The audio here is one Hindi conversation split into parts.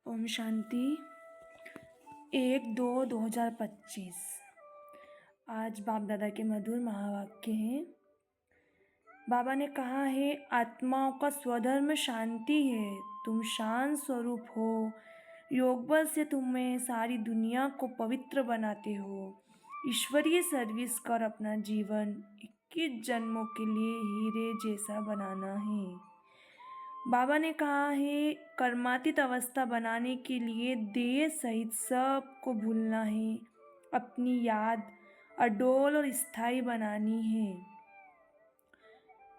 ओम शांति 1/2/2025। आज बाप दादा के मधुर महावाक्य हैं। बाबा ने कहा है, आत्माओं का स्वधर्म शांति है। तुम शांत स्वरूप हो। योग बल से तुम्हें सारी दुनिया को पवित्र बनाते हो। ईश्वरीय सर्विस कर अपना जीवन 21 जन्मों के लिए हीरे जैसा बनाना है। बाबा ने कहा है, कर्मातीत अवस्था बनाने के लिए देह सहित सब को भूलना है। अपनी याद अडोल और स्थायी बनानी है।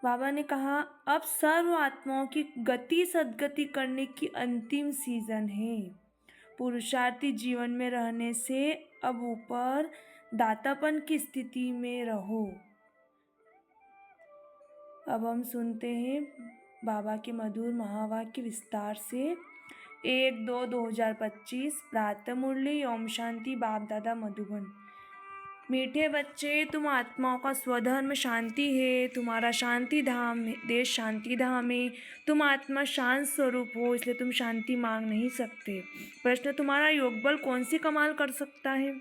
बाबा ने कहा, अब सर्व आत्माओं की गति सद्गति करने की अंतिम सीजन है। पुरुषार्थी जीवन में रहने से अब ऊपर दातापन की स्थिति में रहो। अब हम सुनते हैं बाबा के मधुर महावाक्य विस्तार से। 1/2/2025 प्रातः मुरली। ओम शांति। बाप दादा मधुबन। मीठे बच्चे, तुम आत्माओं का स्वधर्म शांति है। तुम्हारा शांति धाम है, देश शांति धाम है। तुम आत्मा शांत स्वरूप हो, इसलिए तुम शांति मांग नहीं सकते। प्रश्न, तुम्हारा योग बल कौन सी कमाल कर सकता है?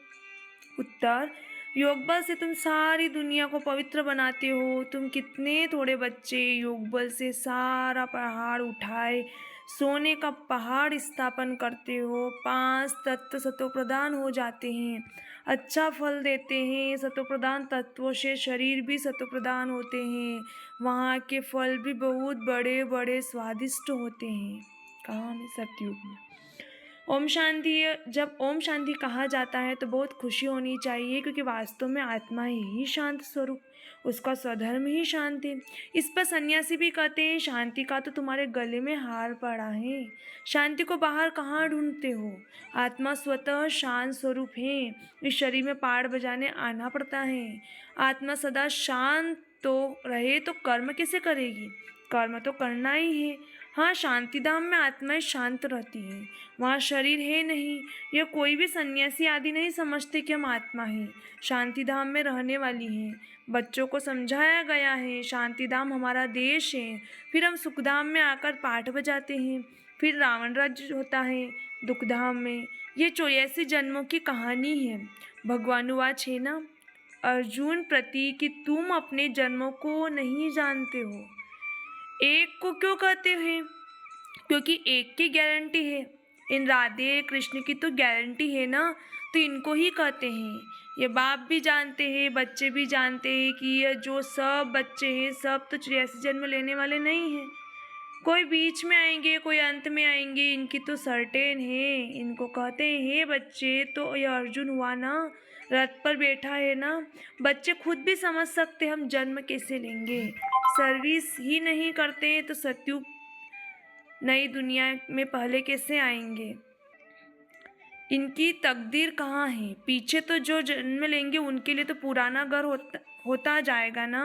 उत्तर, योग बल से तुम सारी दुनिया को पवित्र बनाते हो। तुम कितने थोड़े बच्चे योग बल से सारा पहाड़ उठाए सोने का पहाड़ स्थापन करते हो। 5 तत्व सतो प्रदान हो जाते हैं, अच्छा फल देते हैं। सतो प्रदान तत्वों से शरीर भी सतो प्रदान होते हैं। वहाँ के फल भी बहुत बड़े बड़े स्वादिष्ट होते हैं। कहाँ में? सतयुग में। ओम शांति। जब ओम शांति कहा जाता है तो बहुत खुशी होनी चाहिए, क्योंकि वास्तव में आत्मा ही शांत स्वरूप, उसका स्वधर्म ही शांत है। इस पर सन्यासी भी कहते हैं, शांति का तो तुम्हारे गले में हार पड़ा है। शांति को बाहर कहाँ ढूंढते हो? आत्मा स्वतः शांत स्वरूप है। इस शरीर में पाड़ बजाने आना पड़ता है। आत्मा सदा शांत तो रहे तो कर्म कैसे करेगी? कर्म तो करना ही है। हाँ, शांति धाम में आत्माएं शांत रहती हैं। वहाँ शरीर है नहीं। यह कोई भी सन्यासी आदि नहीं समझते कि हम आत्मा हैं, शांति धाम में रहने वाली हैं। बच्चों को समझाया गया है, शांति धाम हमारा देश है। फिर हम सुखधाम में आकर पाठ बजाते हैं। फिर रावण राज्य होता है दुखधाम में। ये 84 जन्मों की कहानी है। भगवानुवाच है ना, अर्जुन प्रति कि तुम अपने जन्मों को नहीं जानते हो। एक को क्यों कहते हैं? क्योंकि एक की गारंटी है। इन राधे कृष्ण की तो गारंटी है ना, तो इनको ही कहते हैं। ये बाप भी जानते हैं, बच्चे भी जानते हैं कि ये जो सब बच्चे हैं सब तो 84 जन्म लेने वाले नहीं हैं। कोई बीच में आएंगे, कोई अंत में आएंगे, इनकी तो सर्टेन है। इनको कहते हैं बच्चे। तो ये अर्जुन हुआ ना, रथ पर बैठा है ना। बच्चे खुद भी समझ सकते हम जन्म कैसे लेंगे। सर्विस ही नहीं करते तो सतयुग नई दुनिया में पहले कैसे आएंगे? इनकी तकदीर कहाँ है? पीछे तो जो जन्म लेंगे उनके लिए तो पुराना घर होता जाएगा ना।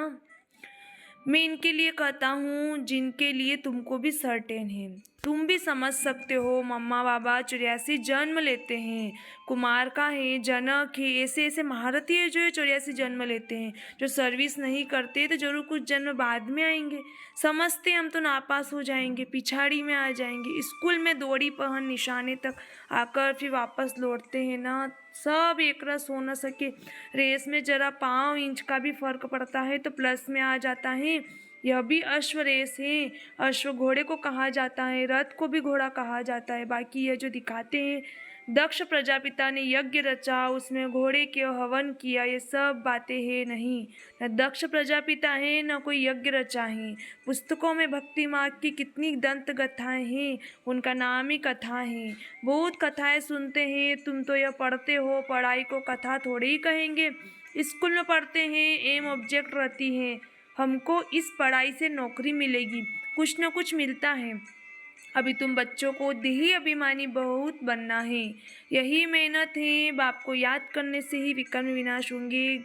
मैं इनके लिए कहता हूँ जिनके लिए तुमको भी सर्टेन है। तुम भी समझ सकते हो, मम्मा बाबा 84 जन्म लेते हैं। कुमार का है, जनक है, ऐसे ऐसे महारथी है जो 84 जन्म लेते हैं। जो सर्विस नहीं करते तो जरूर कुछ जन्म बाद में आएंगे। समझते हम तो नापास हो जाएंगे, पिछाड़ी में आ जाएंगे। स्कूल में दौड़ी पहन निशाने तक आकर फिर वापस लौटते हैं ना। सब एक रस हो न सके। रेस में जरा 5 इंच का भी फर्क पड़ता है तो प्लस में आ जाता है। यह भी अश्व रेस है। अश्व घोड़े को कहा जाता है, रथ को भी घोड़ा कहा जाता है। बाकी यह जो दिखाते हैं, दक्ष प्रजापिता ने यज्ञ रचा, उसमें घोड़े के हवन किया, ये सब बातें हैं नहीं। न दक्ष प्रजापिता है न कोई यज्ञ रचा है। पुस्तकों में भक्ति मार्ग की कितनी दंत कथाएं हैं, उनका नाम ही कथा है। बहुत कथाएं सुनते हैं। तुम तो यह पढ़ते हो, पढ़ाई को कथा थोड़ी ही कहेंगे। स्कूल में पढ़ते हैं, एम ऑब्जेक्ट रहती है। हमको इस पढ़ाई से नौकरी मिलेगी, कुछ न कुछ मिलता है। अभी तुम बच्चों को देही अभिमानी बहुत बनना है। यही मेहनत है। बाप को याद करने से ही विकर्म विनाश होंगे।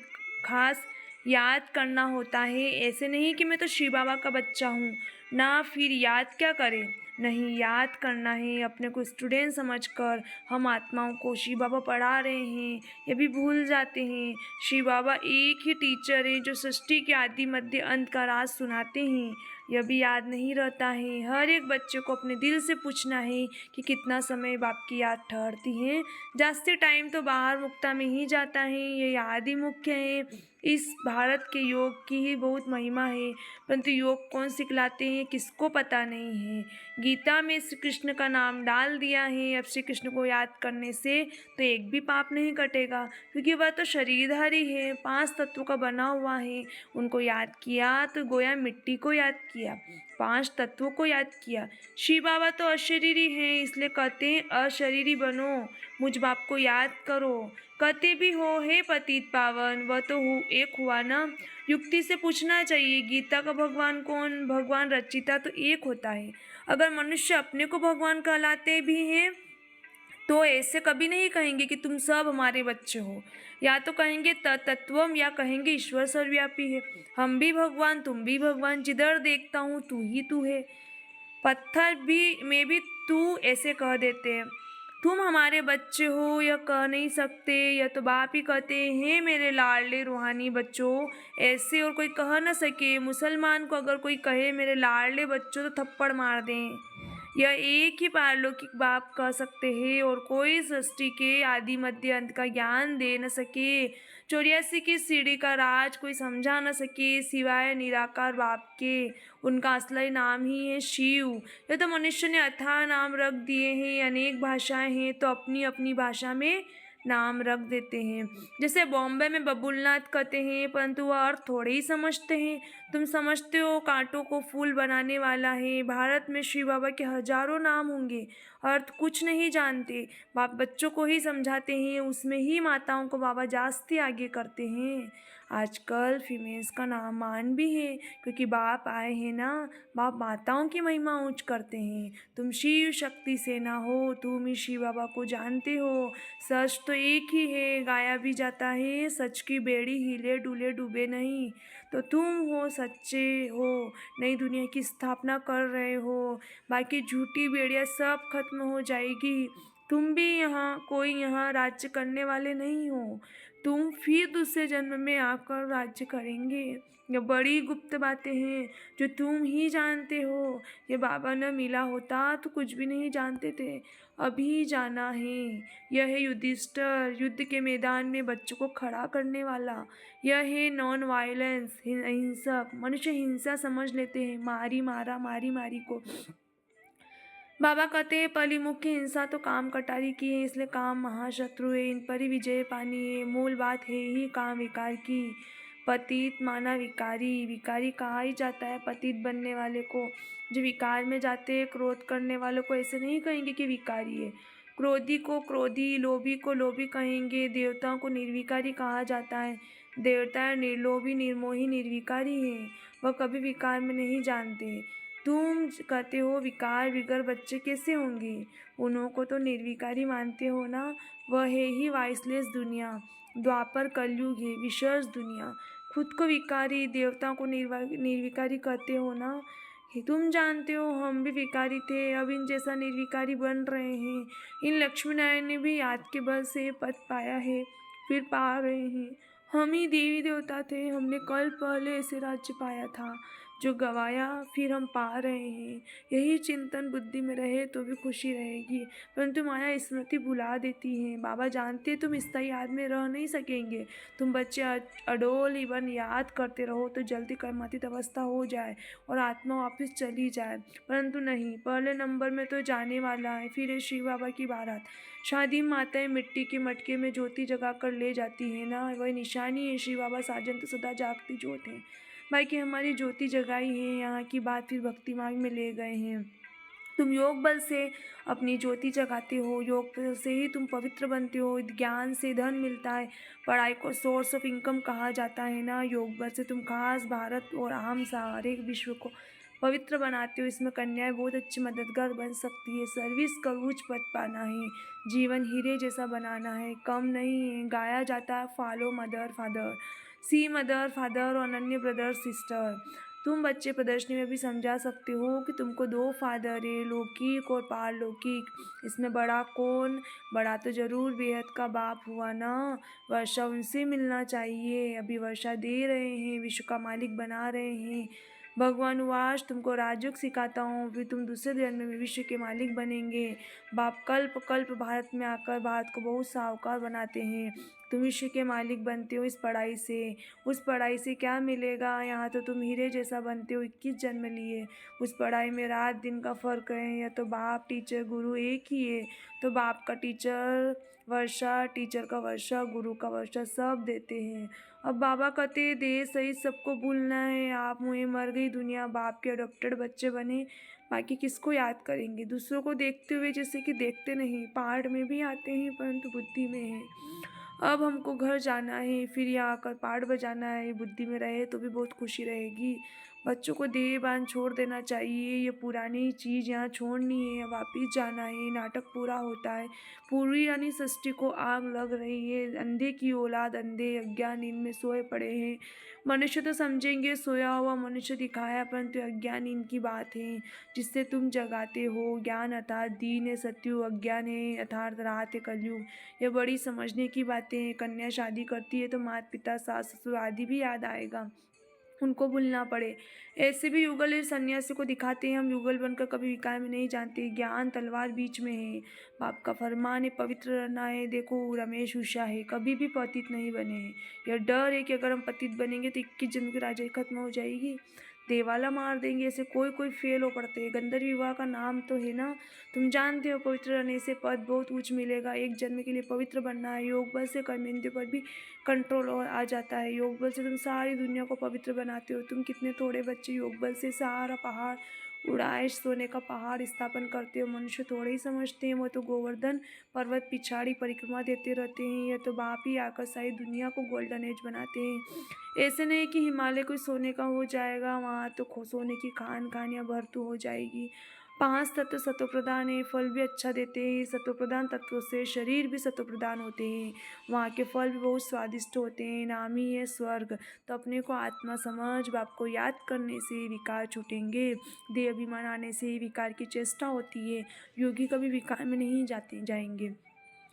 खास याद करना होता है। ऐसे नहीं कि मैं तो शिव बाबा का बच्चा हूँ ना, फिर याद क्या करें? नहीं, याद करना है अपने को स्टूडेंट समझकर। हम आत्माओं को शिव बाबा पढ़ा रहे हैं, ये भी भूल जाते हैं। शिव बाबा एक ही टीचर है जो सृष्टि के आदि मध्य अंत का राज सुनाते हैं। यह भी याद नहीं रहता है। हर एक बच्चे को अपने दिल से पूछना है कि कितना समय बाप की याद ठहरती है। जास्ती टाइम तो बाहर मुक्ता में ही जाता है, ये याद ही मुख्य है। इस भारत के योग की ही बहुत महिमा है, परंतु योग कौन सिखलाते हैं किसको पता नहीं है। गीता में श्री कृष्ण का नाम डाल दिया है। अब श्री कृष्ण को याद करने से तो एक भी पाप नहीं कटेगा, क्योंकि वह तो शरीरधारी है, 5 तत्वों का बना हुआ है। उनको याद किया तो गोया मिट्टी को याद किया, 5 तत्वों को याद किया। शिव बाबा तो अशरीरी हैं, इसलिए कहते हैं अशरीरी बनो, मुझ बाप को याद करो। कहते भी हो हे पतित पावन, वह तो एक हुआ ना। युक्ति से पूछना चाहिए गीता का भगवान कौन। भगवान रचिता तो एक होता है। अगर मनुष्य अपने को भगवान कहलाते भी हैं तो ऐसे कभी नहीं कहेंगे कि तुम सब हमारे बच्चे हो। या तो कहेंगे तत्वम, या कहेंगे ईश्वर सर्वव्यापी है, हम भी भगवान तुम भी भगवान, जिधर देखता हूँ तू ही तू है। पत्थर भी में भी तू ऐसे कह देते हैं। तुम हमारे बच्चे हो यह कह नहीं सकते, यह तो बाप ही कहते हैं मेरे लाडले रूहानी बच्चों। ऐसे और कोई कह न सके। मुसलमान को अगर कोई कहे मेरे लाडले बच्चों तो थप्पड़ मार दें। यह एक ही पारलौकिक बाप कह सकते हैं, और कोई सृष्टि के आदि मध्य अंत का ज्ञान दे न सके। 84 की सीढ़ी का राज कोई समझा न सके सिवाय निराकार बाप के। उनका असली नाम ही है शिव। यह तो मनुष्य ने अथाह नाम रख दिए हैं। अनेक भाषाएं हैं तो अपनी अपनी भाषा में नाम रख देते हैं। जैसे बॉम्बे में बबुलनाथ कहते हैं, परंतु वह अर्थ थोड़े ही समझते हैं। तुम समझते हो कांटों को फूल बनाने वाला है। भारत में शिव बाबा के हजारों नाम होंगे, अर्थ कुछ नहीं जानते। बाप बच्चों को ही समझाते हैं, उसमें ही माताओं को बाबा जास्ती आगे करते हैं। आजकल फीमेल्स का नाम मान भी है, क्योंकि बाप आए हैं ना। बाप माताओं की महिमा ऊंच करते हैं। तुम शिव शक्ति से ना हो, तुम ही शिव बाबा को जानते हो। सच तो एक ही है, गाया भी जाता है, सच की बेड़ी हिले डुले डूबे नहीं। तो तुम हो सच्चे हो, नई दुनिया की स्थापना कर रहे हो। बाकी झूठी बेड़ियाँ सब खत्म हो जाएगी। तुम भी यहाँ कोई यहाँ राज्य करने वाले नहीं हो। तुम फिर दूसरे जन्म में आकर राज्य करेंगे। ये बड़ी गुप्त बातें हैं जो तुम ही जानते हो। ये बाबा न मिला होता तो कुछ भी नहीं जानते थे। अभी जाना है। यह है युधिष्ठिर, युद्ध के मैदान में बच्चों को खड़ा करने वाला। यह है नॉन वायलेंस, अहिंसक। मनुष्य हिंसा समझ लेते हैं, मारी मारा मारी मारी को। बाबा कहते हैं पहली मुख्य हिंसा तो काम कटारी की है, इसलिए काम महाशत्रु है, इन पर ही विजय पानी है। मूल बात है ही काम विकार की। पतित माना विकारी, विकारी कहा ही जाता है पतित बनने वाले को। जो विकार में जाते हैं, क्रोध करने वालों को ऐसे नहीं कहेंगे कि विकारी है। क्रोधी को क्रोधी, लोभी को लोभी कहेंगे। देवताओं को निर्विकारी कहा जाता है। देवता निर्लोभी निर्मोही निर्विकारी है, वह कभी विकार में नहीं जानते। तुम कहते हो विकार बिगर बच्चे कैसे होंगे, उन्हों को तो निर्विकारी मानते हो ना। वह है ही वाइसलेस दुनिया, द्वापर कलयुग है विशेष दुनिया। खुद को विकारी, देवताओं को निर्विकारी कहते हो ना। तुम जानते हो हम भी विकारी थे, अब इन जैसा निर्विकारी बन रहे हैं। इन लक्ष्मी नारायण ने भी याद के बल से पद पाया है, फिर पा रहे हैं। हम ही देवी देवता थे, हमने कल पहले ऐसे राज्य पाया था जो गवाया, फिर हम पा रहे हैं। यही चिंतन बुद्धि में रहे तो भी खुशी रहेगी, परंतु माया स्मृति भुला देती है। बाबा जानते तुम स्थायी याद में रह नहीं सकेंगे। तुम बच्चे अडोल इवन याद करते रहो तो जल्दी कर्मातीत अवस्था हो जाए और आत्मा वापिस चली जाए, परंतु नहीं, पहले नंबर में तो जाने वाला है। फिर शिव बाबा की बारात। शादी माताएं मिट्टी के मटके में ज्योति जगा कर ले जाती है ना, वही निशानी है। शिव बाबा साजन तो सदा जागती ज्योत है। भाई कि हमारी ज्योति जगाई है, यहाँ की बात फिर भक्ति मार्ग में ले गए हैं। तुम योग बल से अपनी ज्योति जगाते हो, योग बल से ही तुम पवित्र बनते हो। ज्ञान से धन मिलता है, पढ़ाई को सोर्स ऑफ इनकम कहा जाता है ना। योग बल से तुम खास भारत और आम सारे विश्व को पवित्र बनाते हो। इसमें कन्याएं बहुत अच्छी मददगार बन सकती है। सर्विस का उच्च पद पाना है, जीवन हीरे जैसा बनाना है, कम नहीं है। गाया जाता है फॉलो मदर फादर, सी मदर फादर और अनन्य ब्रदर सिस्टर। तुम बच्चे प्रदर्शनी में भी समझा सकते हो कि तुमको 2 फादर है, लौकिक और पारलौकिक। इसमें बड़ा कौन? बड़ा तो जरूर बेहद का बाप हुआ ना। वर्षा उनसे मिलना चाहिए। अभी वर्षा दे रहे हैं, विश्व का मालिक बना रहे हैं। भगवान वास तुमको राजयोग सिखाता हूँ, फिर तुम दूसरे जन्म में विश्व के मालिक बनेंगे। बाप कल्प कल्प भारत में आकर भारत को बहुत साहूकार बनाते हैं। तुम विश्व के मालिक बनते हो इस पढ़ाई से। उस पढ़ाई से क्या मिलेगा? यहाँ तो तुम हीरे जैसा बनते हो 21 जन्म लिए। उस पढ़ाई में रात दिन का फ़र्क है, या तो बाप टीचर गुरु एक ही है। तो बाप का टीचर वर्षा, टीचर का वर्षा, गुरु का वर्षा सब देते हैं। अब बाबा कहते देह सहित सबको भूलना है। आप मुझे मर गई दुनिया, बाप के अडॉप्टेड बच्चे बने, बाकी किसको याद करेंगे? दूसरों को देखते हुए जैसे कि देखते नहीं। पहाड़ में भी आते हैं परंतु बुद्धि में है। अब हमको घर जाना है, फिर यहाँ आकर पाठ बजाना है। बुद्धि में रहे तो भी बहुत खुशी रहेगी। बच्चों को देह बान छोड़ देना चाहिए। ये पुरानी चीज़ यहाँ छोड़नी है, वापिस जाना है। नाटक पूरा होता है। पूरी यानी सृष्टि को आग लग रही है। अंधे की औलाद, अंधे अज्ञान नींद में सोए पड़े हैं। मनुष्य तो समझेंगे सोया हुआ मनुष्य दिखाया, परंतु अज्ञान नींद की बात है जिससे तुम जगाते हो। ज्ञान अर्थात दीन है सत्युग, अज्ञान है अर्थात रात है कलयुग। ये बड़ी समझने की बातें हैं। कन्या शादी करती है तो माता पिता सास ससुर आदि भी याद आएगा, उनको भूलना पड़े। ऐसे भी युगल इस सन्यासी को दिखाते हैं। हम युगल बनकर कभी विकार में नहीं जानते। ज्ञान तलवार बीच में है। बाप का फरमान है पवित्र रहना है। देखो रमेश उषा है, कभी भी पतित नहीं बने हैं। यह डर है कि अगर हम पतित बनेंगे तो 21 जन्म की राजाई खत्म हो जाएगी, देवाला मार देंगे। ऐसे कोई कोई फेल हो पड़ते हैं। गंधर्व विवाह का नाम तो है ना, तुम जानते हो। पवित्र रहने से पद बहुत उच्च मिलेगा। एक जन्म के लिए पवित्र बनना है। योग बल से कर्मेंद्रियों पर भी कंट्रोल आ जाता है। योग बल से तुम सारी दुनिया को पवित्र बनाते हो। तुम कितने थोड़े बच्चे योग बल से सारा पहाड़ उड़ाए, सोने का पहाड़ स्थापन करते हो। मनुष्य थोड़े ही समझते हैं। वो तो गोवर्धन पर्वत पिछाड़ी परिक्रमा देते रहते हैं। यह तो बाप ही आकर सारी दुनिया को गोल्डन एज बनाते हैं। ऐसे नहीं कि हिमालय कोई सोने का हो जाएगा, वहाँ तो सोने की खान खान या भरतू हो जाएगी। 5 तत्व सत्व प्रधान है। फल भी अच्छा देते हैं। सत्व प्रधान तत्वों से शरीर भी सत्व प्रधान होते हैं। वहाँ के फल भी बहुत स्वादिष्ट होते हैं। नाम ही है स्वर्ग। तो अपने को आत्मा समझ, बाप को याद करने से विकार छूटेंगे। देह अभिमान आने से विकार की चेष्टा होती है। योगी कभी विकार में नहीं जाएंगे।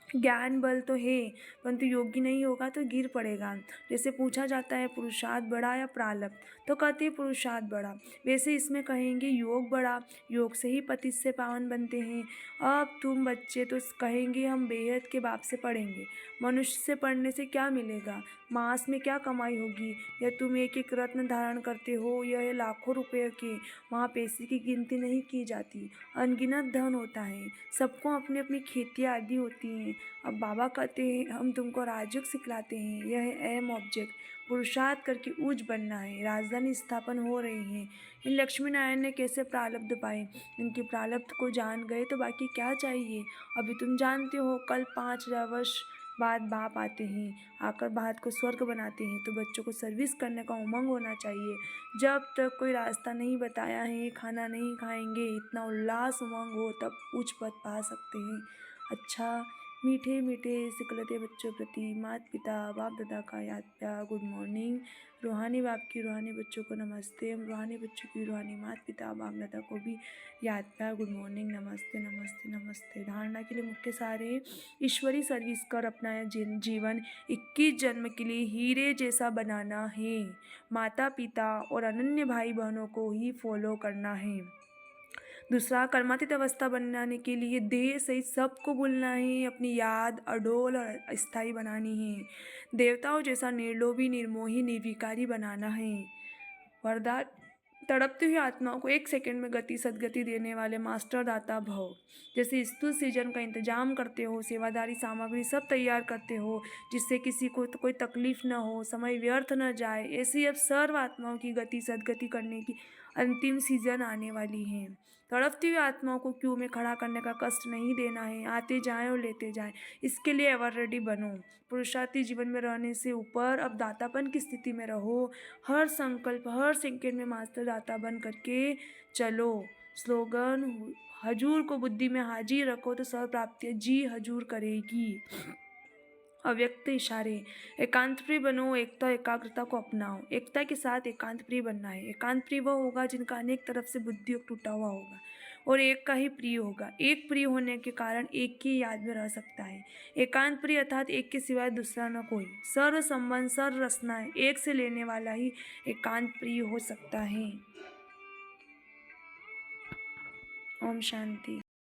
ज्ञान बल तो है, परंतु योगी नहीं होगा तो गिर पड़ेगा। जैसे पूछा जाता है पुरुषार्थ बड़ा या प्रारब्ध, तो कहते हैं पुरुषार्थ बड़ा। वैसे इसमें कहेंगे योग बड़ा। योग से ही पतित से पावन बनते हैं। अब तुम बच्चे तो कहेंगे हम बेहद के बाप से पढ़ेंगे। मनुष्य से पढ़ने से क्या मिलेगा? मांस में क्या कमाई होगी? या तुम एक एक रत्न धारण करते हो, यह लाखों रुपये के। वहाँ पैसे की गिनती नहीं की जाती, अनगिनत धन होता है। सबको अपनी अपनी खेती आदि होती हैं। अब बाबा कहते हैं हम तुमको राजयोग सिखलाते हैं। यह है अहम ऑब्जेक्ट। पुरुषार्थ करके ऊंच बनना है। राजधानी स्थापन हो रही है। इन लक्ष्मी नारायण ने कैसे प्रारब्ध पाए? इनके प्रारब्ध को जान गए तो बाकी क्या चाहिए? अभी तुम जानते हो कल 5000 वर्ष बाद बाप आते हैं, आकर भारत को स्वर्ग बनाते हैं। तो बच्चों को सर्विस करने का उमंग होना चाहिए। जब तक कोई रास्ता नहीं बताया है, खाना नहीं खाएंगे, इतना उल्लास उमंग हो तब उच्च पद पा सकते हैं। अच्छा, मीठे मीठे सिकलते बच्चों प्रति माता पिता बाप दादा का याद प्यार गुड मॉर्निंग। रूहानी बाप की रूहानी बच्चों को नमस्ते। हम रूहानी बच्चों की रूहानी माता पिता बाप दादा को भी याद प्यार गुड मॉर्निंग, नमस्ते नमस्ते नमस्ते। धारणा के लिए मुख्य सारे ईश्वरी सर्विस कर अपना जीवन 21 जन्म के लिए हीरे जैसा बनाना है। माता पिता और अनन्य भाई बहनों को ही फॉलो करना है। दूसरा, कर्मातीत अवस्था बनाने के लिए देह सहित सबको भूलना है। अपनी याद अडोल और स्थायी बनानी है। देवताओं जैसा निर्लोभी निर्मोही निर्विकारी बनाना है। वरदान, तड़पती हुई आत्माओं को 1 सेकंड में गति सदगति देने वाले मास्टर दाता भव। जैसे स्तुत सीजन का इंतजाम करते हो, सेवादारी सामग्री सब तैयार करते हो जिससे किसी को तो कोई तकलीफ न हो, समय व्यर्थ न जाए, ऐसी अब सर्व आत्माओं की गति सदगति करने की अंतिम सीजन आने वाली है। तड़पती हुई आत्माओं को क्यू में खड़ा करने का कष्ट नहीं देना है। आते जाएं और लेते जाएं, इसके लिए एवर रेडी बनो। पुरुषार्थी जीवन में रहने से ऊपर अब दातापन की स्थिति में रहो। हर संकल्प हर सेकंड में मास्टर दाता बन करके चलो। स्लोगन, हजूर को बुद्धि में हाजिर रखो तो सर्व प्राप्ति जी हजूर करेगी। अव्यक्त इशारे, एकांत प्रिय बनो। एकता एकाग्रता को अपनाओ। एकता के साथ एकांत प्रिय बनना है। एकांत प्रिय वह होगा जिनका अनेक तरफ से बुद्धि टूटा हुआ होगा और एक का ही प्रिय होगा। एक प्रिय होने के कारण एक की याद में रह सकता है। एकांत प्रिय अर्थात एक के सिवाय दूसरा न कोई। सर्व संबंध सर्व रचनाएं एक से लेने वाला ही एकांत प्रिय हो सकता है। ओम शांति।